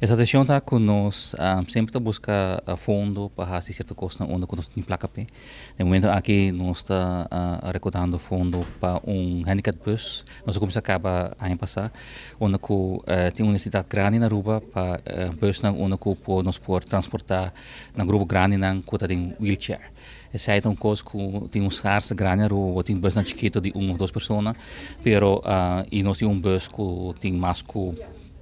Essa questão está que nós sempre tá busca a fundo para fazer certa coisa onde nós temos placa pé. No momento aqui nós está recordando fundo para handicap bus. Nós começamos a acabar a passar, onde tem uma necessidade grande na Aruba para bus onde nós podemos transportar na grupo grande na que tem wheelchair. Essa é uma coisa que tem scarsa grande na Aruba, tem bus na chiquita de uma ou duas pessoas, pero e nós temos bus que tem mais que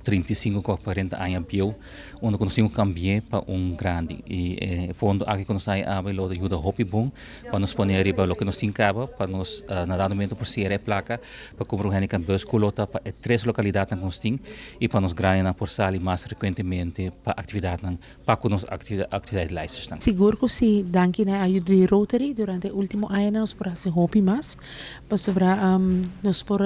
35 a 40 anos bio, onde nós temos cambiar para grande. E fundo aqui quando sai a belo ajuda hobby bom para nos pôr arriba o que nós temos para nós na dado momento por ser a placa para cobrir o handicap bus colota para três localidades que nós temos e para nós ganhar na por sair mais frequentemente para atividade para que nós atividade licença. Seguro que sim, danke na ajuda de Rotary durante o último ano nós por fazer hobby mais, para sobre nós por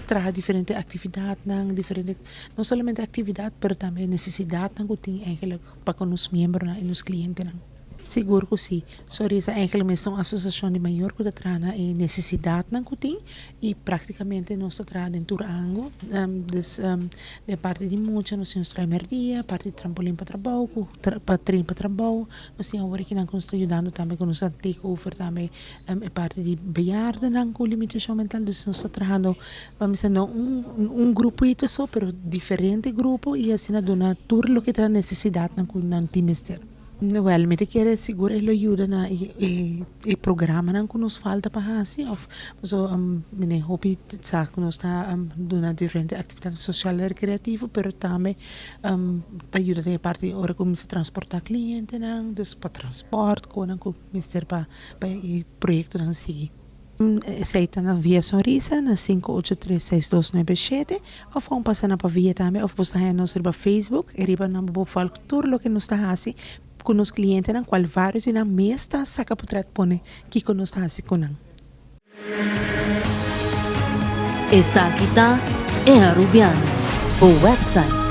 trazer diferentes atividades, diferentes não somente atividade, mas também necessidade que tem eigenlijk para os membros e os clientes. Seguro que sim. Sorry, essa eigenlijk é uma associação de maior que traz a necessidade que tem e praticamente nós traz dentro do ano, de parte de muita nós temos tramerdia, parte de trampolim para trabalho, para trem para trabalho, nós temos agora que nós estamos ajudando também com nossa takeover também, parte de bejaarden com limitação mental, dus nós estamos trabalhando, vamos dizer, grupo isso só, mas diferente grupo e assim dona tudo o que tem necessidade com o time externo. Well, me quer seguro ele ajuda na e programa não que nos falta para fazer of so me hobby sa que nós está dando diferentes atividades sociais e recreativas, pero também ajuda de parte hora como se transportar cliente não, dus para transporte com mister para projeto não seguir. Aceita na via Sorrisa na 5836297 ou vão passar na via também ou postar nos riba Facebook e riba na falar tudo o que nos está fazendo com os clientes na qual vários e na mesta saca para pone que com nos está fazendo. Essa aqui tá é a Rubiano, o website